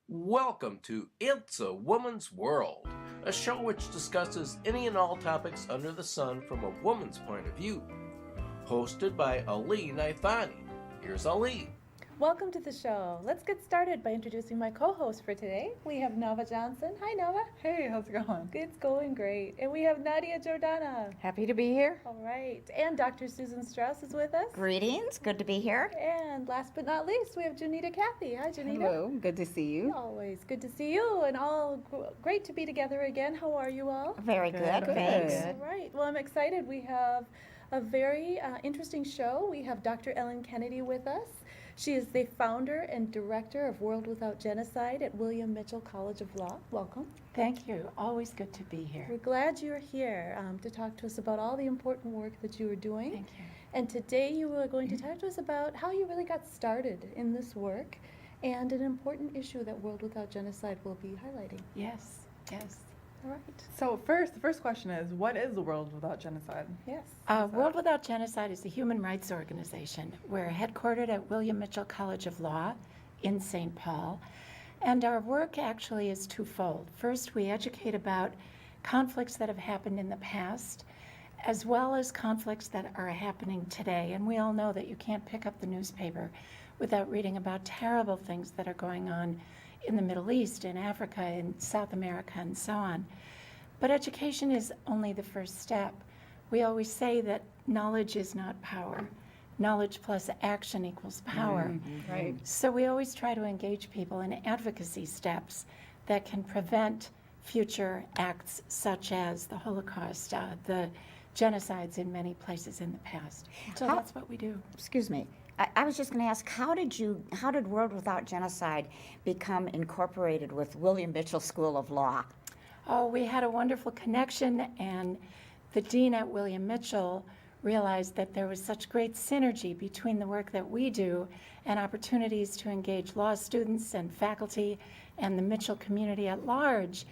Welcome to It's a Woman's World, a show which discusses any and all topics under the sun from a woman's point of view. Hosted by Ali Naithani. Here's Ali. Welcome to the show. Let's get started by introducing my co-host for today. We have Nava Johnson. Hi, Nava. Hey, how's it going? It's going great. And we have Nadia Jordana. Happy to be here. All right. And Dr. Susan Strauss is with us. Greetings. Good to be here. And last but not least, we have Janita Cathy. Hi, Janita. Hello, good to see you. Always good to see you and all great to be together again. How are you all? Very good. Thanks. All right. Well, I'm excited. We have a very interesting show. We have Dr. Ellen Kennedy with us. She is the founder and director of World Without Genocide at William Mitchell College of Law. Welcome. Thank you. Always good to be here. We're glad you're here to talk to us about all the important work that you are doing. Thank you. And today you are going to talk to us about how you really got started in this work and an important issue that World Without Genocide will be highlighting. Yes. All right. So the first question is, what is the World Without Genocide? Yes. World Without Genocide is a human rights organization. We're headquartered at William Mitchell College of Law in St. Paul. And our work actually is twofold. First, we educate about conflicts that have happened in the past, as well as conflicts that are happening today. And we all know that you can't pick up the newspaper without reading about terrible things that are going on in the Middle East, in Africa, in South America, and so on. But education is only the first step. We always say that knowledge is not power. Knowledge plus action equals power. Right. So we always try to engage people in advocacy steps that can prevent future acts such as the Holocaust, the genocides in many places in the past. So that's what we do. Excuse me. I was just going to ask, how did World Without Genocide become incorporated with William Mitchell School of Law? Oh, we had a wonderful connection, and the dean at William Mitchell realized that there was such great synergy between the work that we do and opportunities to engage law students and faculty and the Mitchell community at large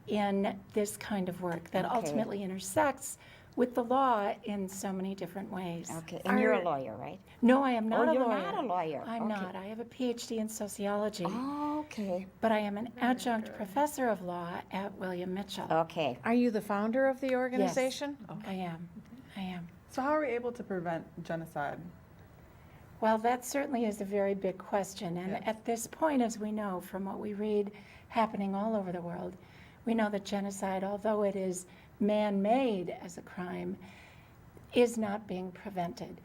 in this kind of work that ultimately intersects with the law in so many different ways. Okay, and you're a lawyer, right? No, I am not a you're lawyer. not a lawyer. I'm Okay. not. I have a PhD in sociology. Oh, okay. But I am an adjunct professor of law at William Mitchell. Okay. Are you the founder of the organization? I am. So how are we able to prevent genocide? Well, that certainly is a very big question. And Yes. at this point, as we know from what we read happening all over the world, we know that genocide, although it is man-made as a crime, is not being prevented.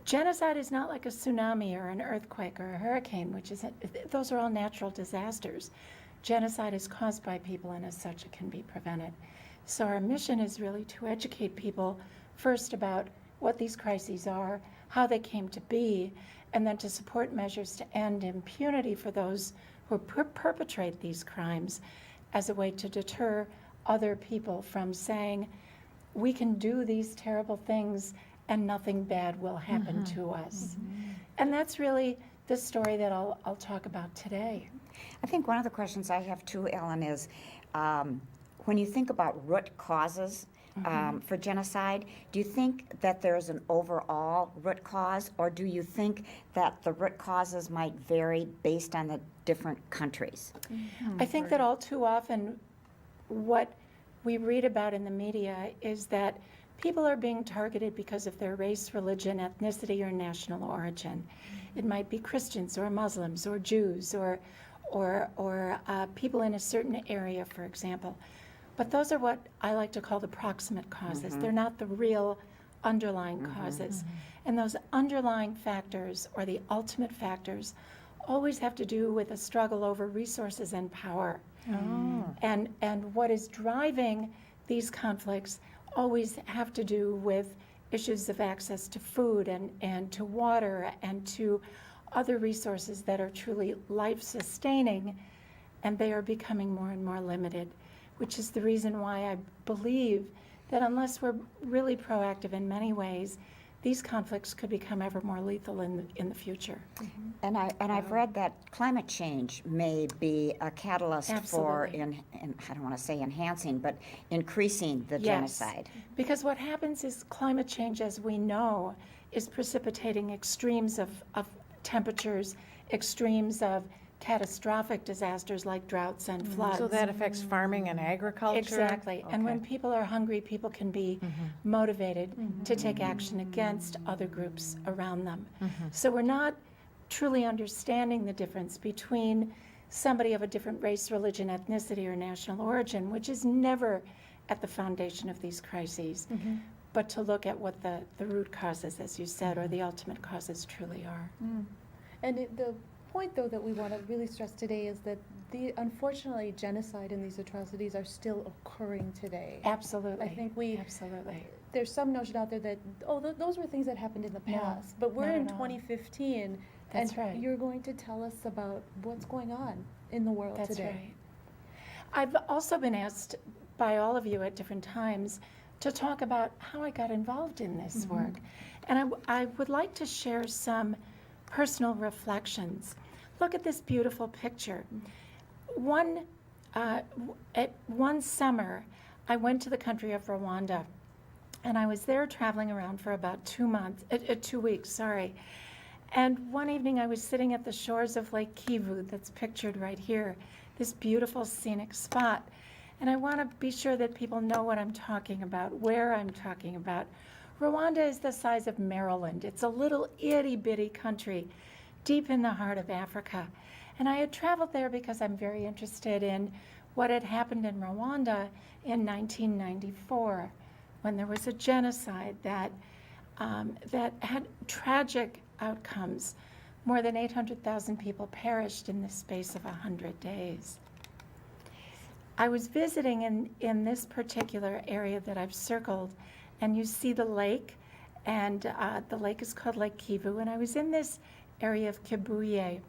Genocide is not like a tsunami or an earthquake or a hurricane, those are all natural disasters. Genocide is caused by people, and as such, it can be prevented. So our mission is really to educate people first about what these crises are, how they came to be, and then to support measures to end impunity for those who perpetrate these crimes as a way to deter other people from saying, we can do these terrible things and nothing bad will happen to us. And that's really the story that I'll talk about today. I think one of the questions I have too, Ellen, is when you think about root causes for genocide, do you think that there's an overall root cause, or do you think that the root causes might vary based on the different countries? I think that all too often what we read about in the media is that people are being targeted because of their race, religion, ethnicity, or national origin. It might be Christians or Muslims or Jews or people in a certain area, for example. But those are what I like to call the proximate causes. They're not the real underlying causes. And those underlying factors, or the ultimate factors, always have to do with a struggle over resources and power. And what is driving these conflicts always have to do with issues of access to food and to water and to other resources that are truly life-sustaining, and they are becoming more and more limited, which is the reason why I believe that unless we're really proactive in many ways, these conflicts could become ever more lethal in the future. And I've read that climate change may be a catalyst for, Absolutely. I don't want to say enhancing, but increasing the genocide. Because what happens is climate change, as we know, is precipitating extremes of temperatures, extremes of catastrophic disasters like droughts and floods. So that affects farming and agriculture? Exactly. And when Okay. people are hungry, people can be motivated to take action against other groups around them. So we're not truly understanding the difference between somebody of a different race, religion, ethnicity, or national origin, which is never at the foundation of these crises, but to look at what the root causes, as you said, or the ultimate causes truly are. And the point, though, that we want to really stress today is that unfortunately, genocide and these atrocities are still occurring today. Absolutely. I think Absolutely. there's some notion out there that, those were things that happened in the No, past, but we're not in at all. 2015, That's and right. you're going to tell us about what's going on in the world That's today. right. I've also been asked by all of you at different times to talk about how I got involved in this work. And I would like to share some personal reflections. Look at this beautiful picture. One summer, I went to the country of Rwanda, and I was there traveling around for about 2 weeks, sorry. And one evening I was sitting at the shores of Lake Kivu, that's pictured right here, this beautiful scenic spot. And I want to be sure that people know what I'm talking about, where I'm talking about. Rwanda is the size of Maryland. It's a little itty-bitty country deep in the heart of Africa. And I had traveled there because I'm very interested in what had happened in Rwanda in 1994, when there was a genocide that had tragic outcomes. More than 800,000 people perished in the space of 100 days. I was visiting in this particular area that I've circled, and you see the lake, and the lake is called Lake Kivu, and I was in this area of Kibuye.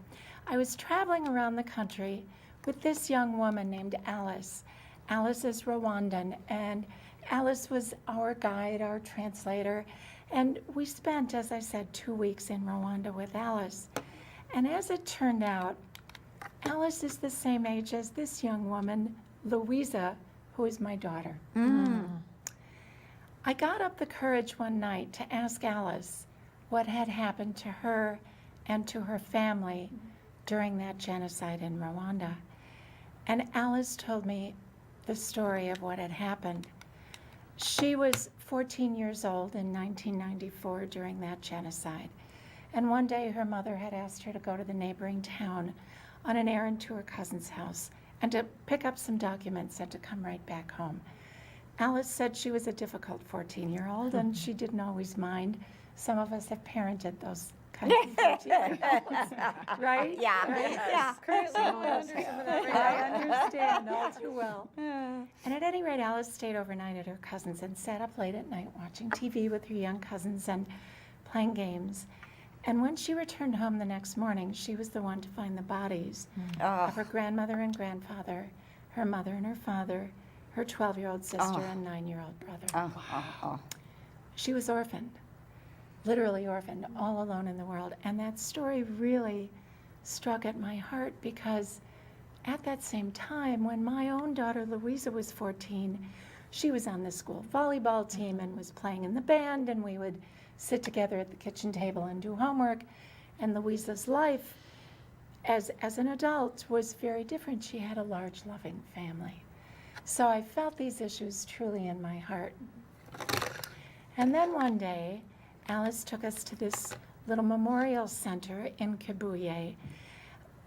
I was traveling around the country with this young woman named Alice. Alice is Rwandan, and Alice was our guide, our translator, and we spent, as I said, 2 weeks in Rwanda with Alice. And as it turned out, Alice is the same age as this young woman, Louisa, who is my daughter. I got up the courage one night to ask Alice what had happened to her and to her family during that genocide in Rwanda. And Alice told me the story of what had happened. She was 14 years old in 1994 during that genocide. And one day her mother had asked her to go to the neighboring town on an errand to her cousin's house and to pick up some documents and to come right back home. Alice said she was a difficult 14-year-old and she didn't always mind. Some of us have parented those kinds of 14-year-olds, right? Yeah. Right? Yeah. Currently going under some of that I understand all too well. And at any rate, Alice stayed overnight at her cousin's and sat up late at night watching TV with her young cousins and playing games. And when she returned home the next morning, she was the one to find the bodies of her grandmother and grandfather, her mother and her father, her 12-year-old sister and 9-year-old brother. She was orphaned, literally orphaned, all alone in the world. And that story really struck at my heart because at that same time, when my own daughter Louisa was 14, she was on the school volleyball team and was playing in the band, and we would sit together at the kitchen table and do homework. And Louisa's life as an adult was very different. She had a large, loving family. So I felt these issues truly in my heart. And then one day, Alice took us to this little memorial center in Kibuye,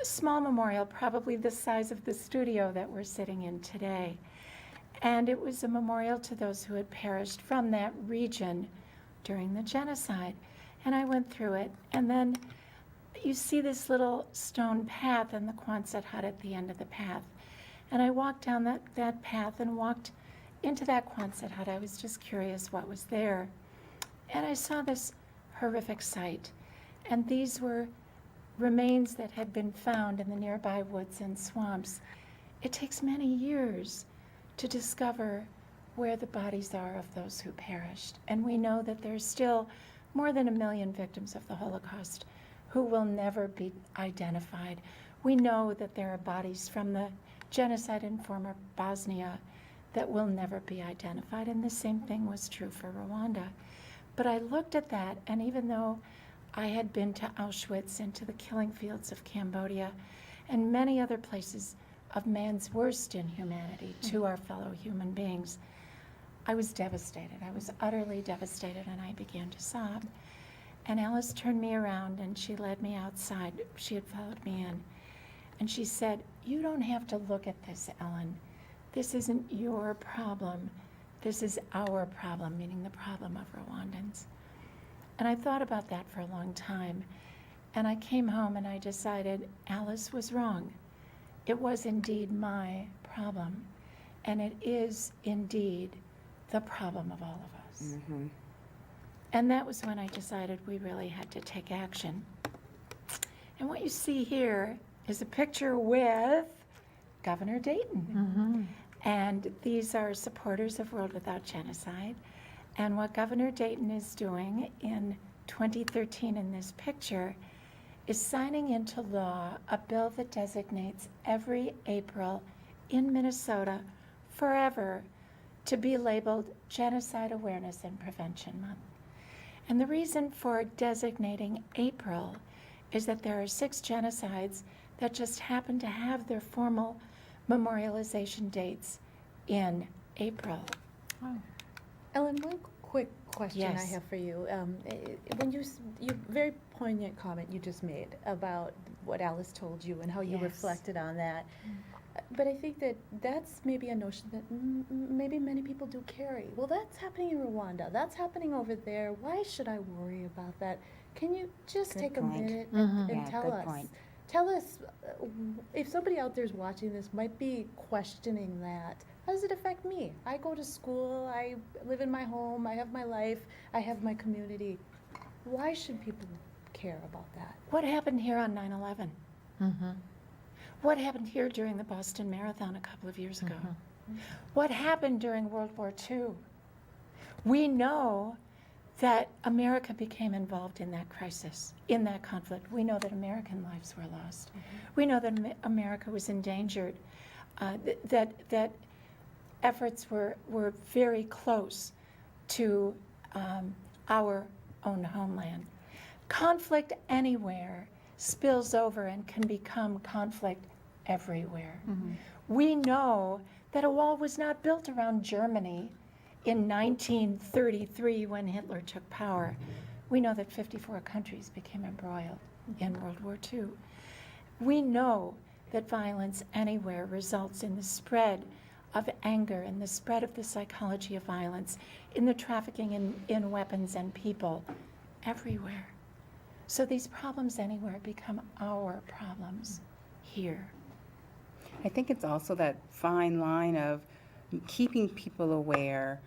a small memorial, probably the size of the studio that we're sitting in today. And it was a memorial to those who had perished from that region during the genocide. And I went through it, and then you see this little stone path and the Quonset hut at the end of the path. And I walked down that path and walked into that Quonset hut. I was just curious what was there. And I saw this horrific sight. And these were remains that had been found in the nearby woods and swamps. It takes many years to discover where the bodies are of those who perished. And we know that there's still more than 1 million victims of the Holocaust who will never be identified. We know that there are bodies from the genocide in former Bosnia that will never be identified, and the same thing was true for Rwanda. But I looked at that, and even though I had been to Auschwitz and to the killing fields of Cambodia, and many other places of man's worst inhumanity to our fellow human beings. I was devastated. I was utterly devastated, and I began to sob. And Alice turned me around and she led me outside. She had followed me in. And she said, "You don't have to look at this, Ellen. This isn't your problem. This is our problem," meaning the problem of Rwandans. And I thought about that for a long time. And I came home and I decided Alice was wrong. It was indeed my problem. And it is indeed the problem of all of us. Mm-hmm. And that was when I decided we really had to take action. And what you see here is a picture with Governor Dayton. And these are supporters of World Without Genocide. And what Governor Dayton is doing in 2013 in this picture is signing into law a bill that designates every April in Minnesota forever to be labeled Genocide Awareness and Prevention Month. And the reason for designating April is that there are 6 genocides that just happen to have their formal memorialization dates in April. Ellen, one quick question I Yes. have for you. When you very poignant comment you just made about what Alice told you and how you Yes. reflected on that. But I think that that's maybe a notion that maybe many people do carry. Well, that's happening in Rwanda. That's happening over there. Why should I worry about that? Can you just Good take point. a minute and Yeah, tell good us? point. Tell us if somebody out there is watching this might be questioning that. How does it affect me? I go to school. I live in my home. I have my life. I have my community. Why should people care about that? What happened here on 9/11? What happened here during the Boston Marathon a couple of years ago? What happened during World War II? We know that America became involved in that crisis, in that conflict. We know that American lives were lost. We know that America was endangered, that efforts were very close to our own homeland. Conflict anywhere spills over and can become conflict everywhere. We know that a wall was not built around Germany in 1933 when Hitler took power. We know that 54 countries became embroiled in World War II. We know that violence anywhere results in the spread of anger and the spread of the psychology of violence, in the trafficking in weapons and people everywhere. So these problems anywhere become our problems here. I think it's also that fine line of keeping people aware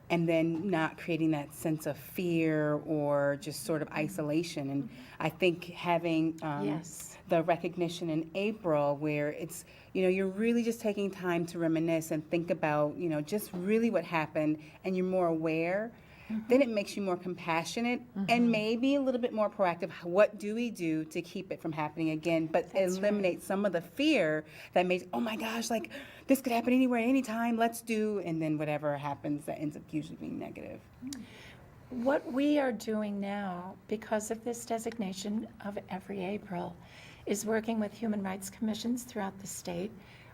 and then not creating that sense of fear or just sort of isolation. And I think having Yes. the recognition in April where it's, you're really just taking time to reminisce and think about, just really what happened, and you're more aware, then it makes you more compassionate and maybe a little bit more proactive. What do we do to keep it from happening again? But That's eliminate some of the fear that makes, oh my gosh, like this could happen anywhere, anytime, let's do, and then whatever happens that ends up usually being negative. What we are doing now, because of this designation of every April, is working with human rights commissions throughout the state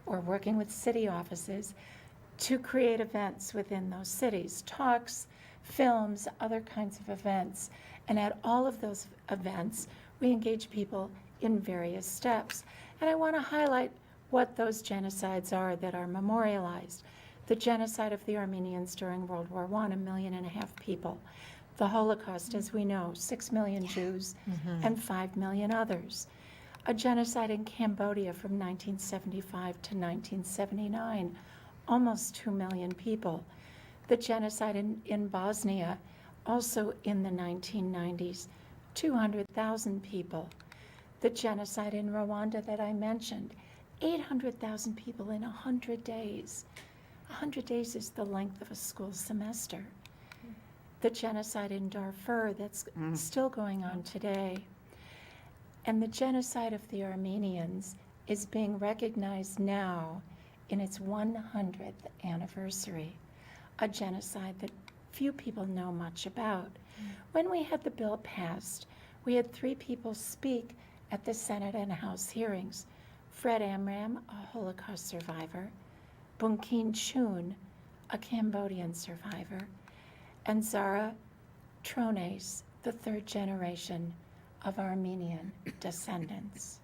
or working with city offices to create events within those cities, talks, films, other kinds of events. And at all of those events, we engage people in various steps. And I want to highlight what those genocides are that are memorialized. The genocide of the Armenians during World War I, 1.5 million people. The Holocaust, as we know, 6 million Jews and 5 million others. A genocide in Cambodia from 1975 to 1979, almost 2 million people. The genocide in Bosnia, also in the 1990s, 200,000 people. The genocide in Rwanda that I mentioned, 800,000 people in 100 days. 100 days is the length of a school semester. The genocide in Darfur that's still going on today. And the genocide of the Armenians is being recognized now in its 100th anniversary, a genocide that few people know much about. When we had the bill passed, we had 3 people speak at the Senate and House hearings. Fred Amram, a Holocaust survivor, Bunkin Chun, a Cambodian survivor, and Zara Trones, the third generation of Armenian descendants.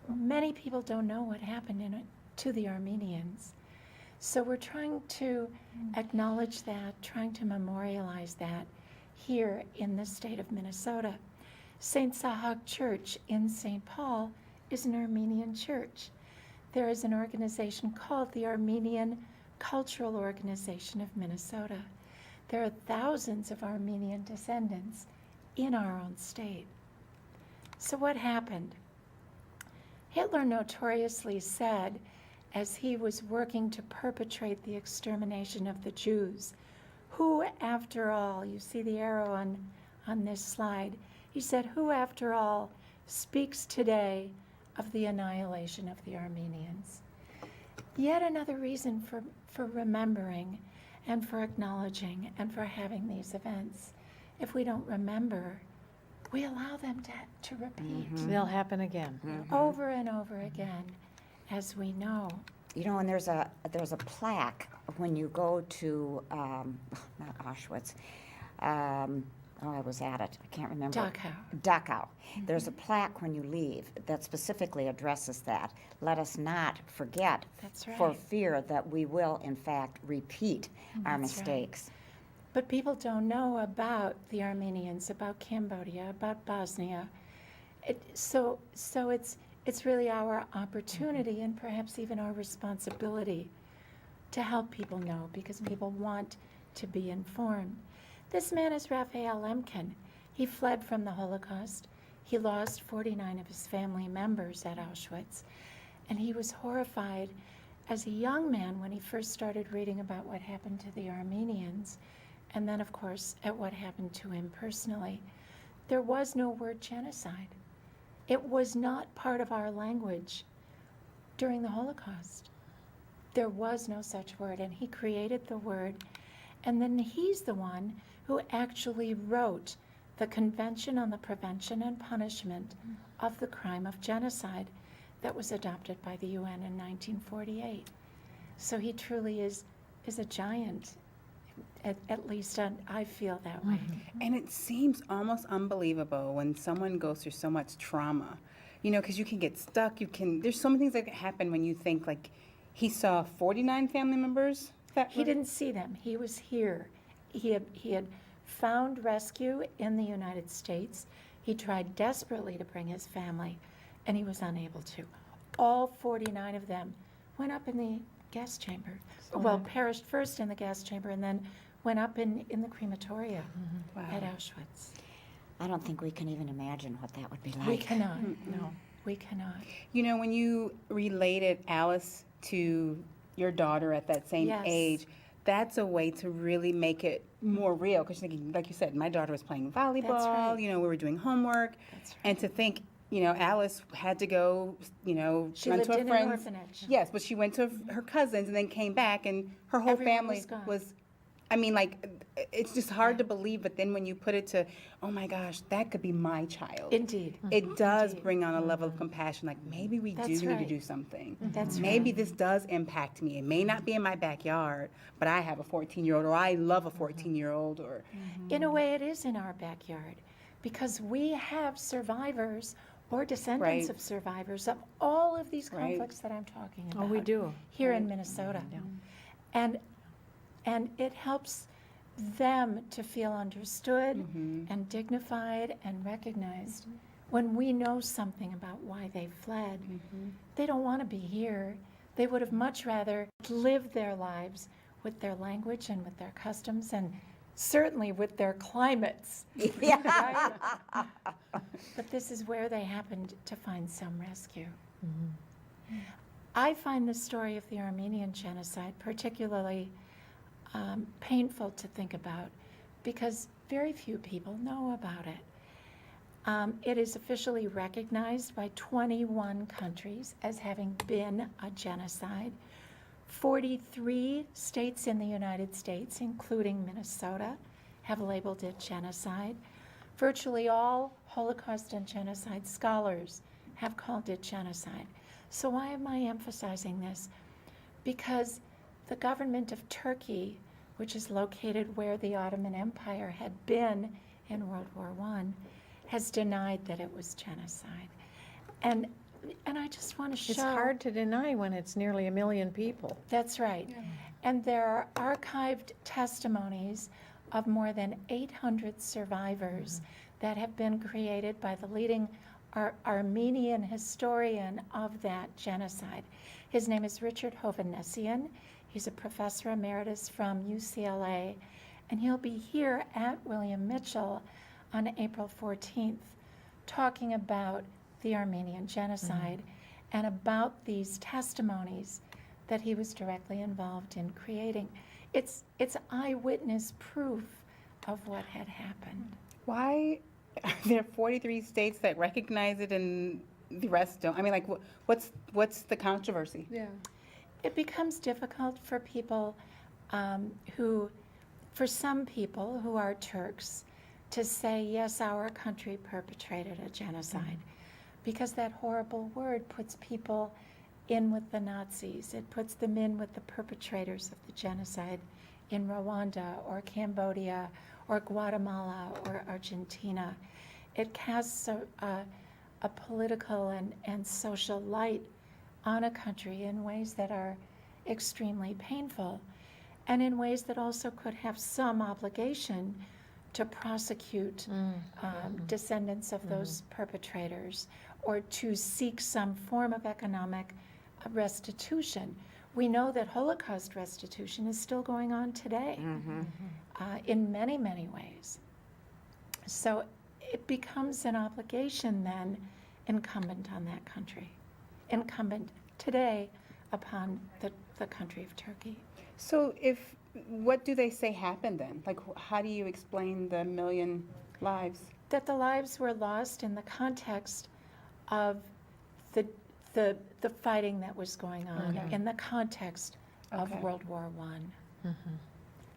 Many people don't know what happened to the Armenians. So we're trying to acknowledge that, trying to memorialize that here in the state of Minnesota. St. Sahag Church in St. Paul is an Armenian church. There is an organization called the Armenian Cultural Organization of Minnesota. There are thousands of Armenian descendants in our own state. So what happened? Hitler notoriously said, as he was working to perpetrate the extermination of the Jews, who after all, you see the arrow on this slide, he said, who after all speaks today of the annihilation of the Armenians? Yet another reason for remembering and for acknowledging and for having these events. If we don't remember, we allow them to repeat They'll happen again. over and over again, as we know. You know, and there's a plaque when you go to not Auschwitz. I was at it. I can't remember. Dachau. There's a plaque when you leave that specifically addresses that. Let us not forget, That's right. for fear that we will, in fact, repeat our That's right. mistakes. But people don't know about the Armenians, about Cambodia, about Bosnia. So it's really our opportunity and perhaps even our responsibility to help people know, because people want to be informed. This man is Raphael Lemkin. He fled from the Holocaust. He lost 49 of his family members at Auschwitz. And he was horrified as a young man when he first started reading about what happened to the Armenians, and then, of course, at what happened to him personally. There was no word genocide. It was not part of our language during the Holocaust. There was no such word, and he created the word. And then he's the one who actually wrote the Convention on the Prevention and Punishment of the Crime of Genocide that was adopted by the UN in 1948. So he truly is a giant, at least I feel that way. And it seems almost unbelievable when someone goes through so much trauma, you know, because you can get stuck. There's so many things that can happen when you think, like, he saw 49 family members. He didn't see them. He was here. He had found rescue in the United States. He tried desperately to bring his family, and he was unable to. All 49 of them went up in the gas chamber. Well, perished first in the gas chamber and then went up in the crematoria at Auschwitz. I don't think we can even imagine what that would be like. We cannot. No, we cannot. You know, when you related Alice to your daughter at that same Yes. age, that's a way to really make it more real. Because thinking, like you said, my daughter was playing volleyball. right. You know, we were doing homework, That's right. and to think, you know, Alice had to go, you know, She run lived to a in an friend's. orphanage. Yes, but she went to her cousins and then came back, and her whole Everyone family was gone. was. I mean, like, it's just hard to believe. But then when you put it to, oh my gosh, that could be my child. Indeed. It does Indeed. bring on a level of compassion, like maybe we That's do need to right. do something. That's Maybe this does impact me. It may not be in my backyard, but I have a 14-year-old, or I love a 14-year-old, or In a way, it is in our backyard, because we have survivors or descendants Right. of survivors of all of these Right. conflicts that I'm talking about. Oh, we do. Here in Minnesota. And it helps them to feel understood and dignified and recognized when we know something about why they fled. They don't want to be here. They would have much rather lived their lives with their language and with their customs and certainly with their climates. Right? But this is where they happened to find some rescue. I find the story of the Armenian genocide particularly painful to think about because very few people know about it. It is officially recognized by 21 countries as having been a genocide. 43 states in the United States, including Minnesota, have labeled it genocide. Virtually all Holocaust and genocide scholars have called it genocide. So why am I emphasizing this? Because the government of Turkey, which is located where the Ottoman Empire had been in World War I, has denied that it was genocide. And I just want to show... It's hard to deny when it's nearly 1 million people. That's right. And there are archived testimonies of more than 800 survivors that have been created by the leading Armenian historian of that genocide. His name is Richard Hovannessian. He's a professor emeritus from UCLA, and he'll be here at William Mitchell on April 14th talking about the Armenian genocide and about these testimonies that he was directly involved in creating. It's eyewitness proof of what had happened. Why are there 43 states that recognize it and the rest don't? I mean, like, what's the controversy? Yeah. It becomes difficult for people for some people who are Turks, to say, yes, our country perpetrated a genocide, because that horrible word puts people in with the Nazis. It puts them in with the perpetrators of the genocide in Rwanda or Cambodia or Guatemala or Argentina. It casts a political and social light on a country in ways that are extremely painful, and in ways that also could have some obligation to prosecute descendants of those perpetrators, or to seek some form of economic restitution. We know that Holocaust restitution is still going on today in many, many ways. So it becomes an obligation then incumbent on that country, incumbent today upon the country of Turkey. So what do they say happened then? Like, how do you explain the 1 million lives? That the lives were lost in the context of the fighting that was going on, in the context of World War I.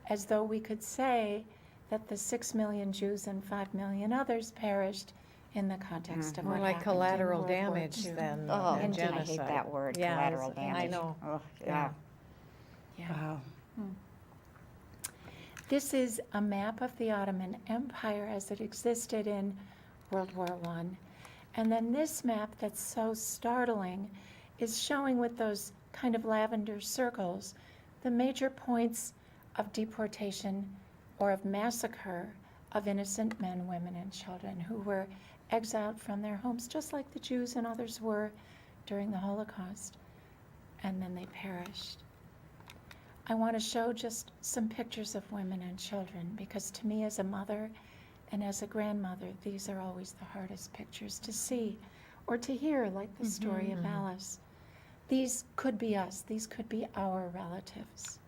As though we could say that the 6 million Jews and 5 million others perished in the context of More what like happened collateral in World War damage II. than Oh, than indeed, I genocide. hate that word, Yeah, collateral damage. I know. Oh, yeah. Yeah. Wow. This is a map of the Ottoman Empire as it existed in World War I. And then this map that's so startling is showing with those kind of lavender circles the major points of deportation or of massacre of innocent men, women, and children who were exiled from their homes, just like the Jews and others were during the Holocaust. And then they perished. I want to show just some pictures of women and children, because to me as a mother and as a grandmother, these are always the hardest pictures to see or to hear, like the story of Alice. These could be us. These could be our relatives.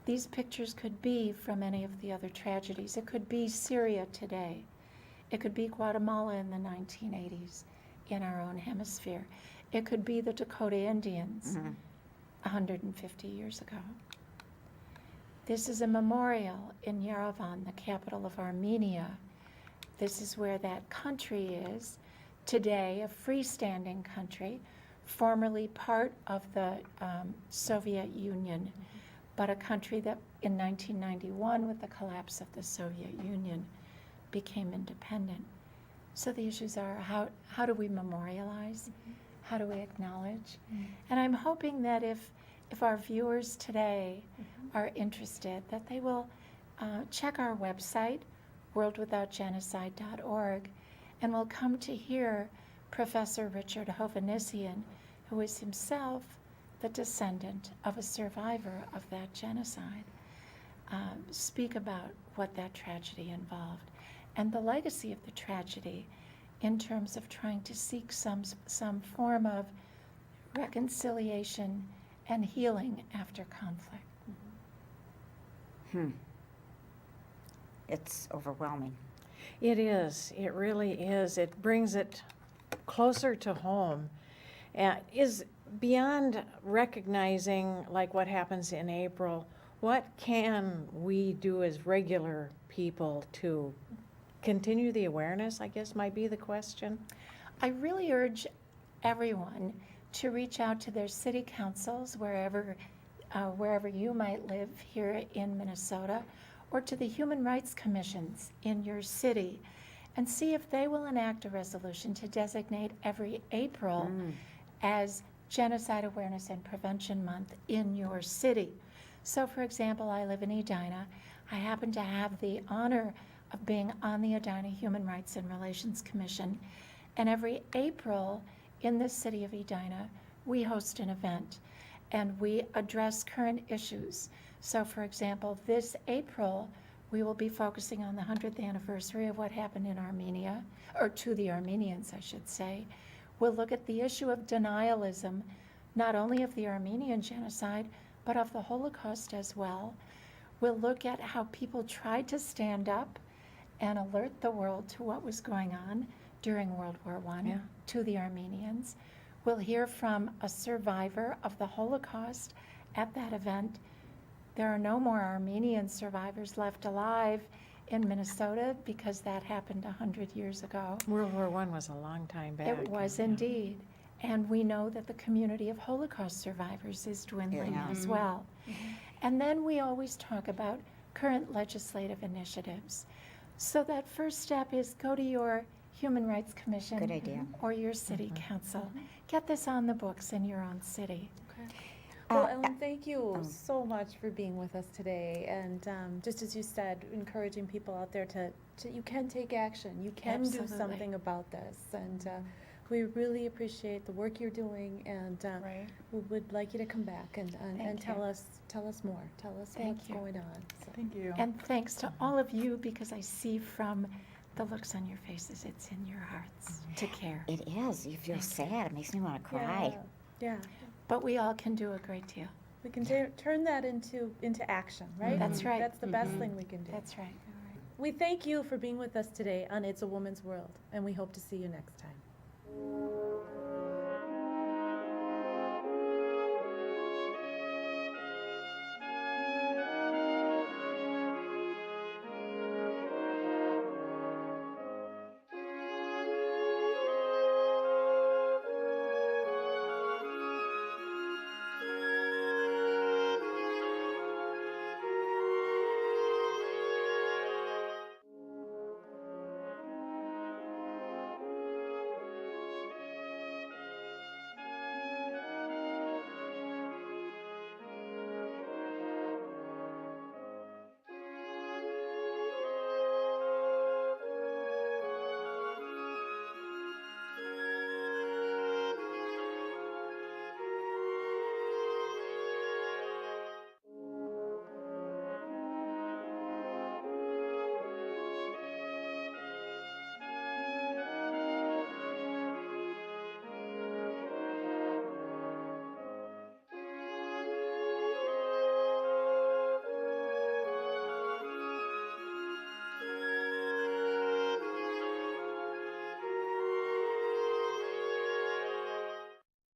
These pictures could be from any of the other tragedies. It could be Syria today. It could be Guatemala in the 1980s in our own hemisphere. It could be the Dakota Indians 150 years ago. This is a memorial in Yerevan, the capital of Armenia. This is where that country is today, a freestanding country, formerly part of the Soviet Union, but a country that in 1991, with the collapse of the Soviet Union, became independent. So the issues are how do we memorialize? How do we acknowledge? And I'm hoping that if our viewers today are interested, that they will check our website, worldwithoutgenocide.org, and will come to hear Professor Richard Hovannessian, who is himself the descendant of a survivor of that genocide, speak about what that tragedy involved and the legacy of the tragedy in terms of trying to seek some form of reconciliation and healing after conflict. It's overwhelming. It is. It really is. It brings it closer to home. Is beyond recognizing like what happens in April, what can we do as regular people to continue the awareness, I guess might be the question. I really urge everyone to reach out to their city councils wherever you might live here in Minnesota, or to the human rights commissions in your city, and see if they will enact a resolution to designate every April as Genocide Awareness and Prevention Month in your city. So, for example, I live in Edina. I happen to have the honor of being on the Edina Human Rights and Relations Commission, and every April in the city of Edina, we host an event and we address current issues. So, for example, this April, we will be focusing on the 100th anniversary of what happened in Armenia, or to the Armenians, I should say. We'll look at the issue of denialism, not only of the Armenian genocide, but of the Holocaust as well. We'll look at how people tried to stand up and alert the world to what was going on during World War I to the Armenians. We'll hear from a survivor of the Holocaust at that event. There are no more Armenian survivors left alive in Minnesota because that happened 100 years ago. World War I was a long time back. It was indeed. And we know that the community of Holocaust survivors is dwindling as well. And then we always talk about current legislative initiatives. So that first step is go to your Human Rights Commission Good idea. or your city council. Get this on the books in your own city. Well, Ellen, thank you so much for being with us today. And just as you said, encouraging people out there to you can take action. You can Absolutely. do something about this. And we really appreciate the work you're doing. And Right. we would like you to come back and Thank tell you. us more. Tell us Thank what's you. going on. So. Thank you. And thanks to all of you, because I see from the looks on your faces, it's in your hearts to care. It is. You feel sad. It makes me want to cry. Yeah. But we all can do a great deal. We can turn that into action, right? That's right. That's the best thing we can do. That's right. We thank you for being with us today on It's a Woman's World, and we hope to see you next time.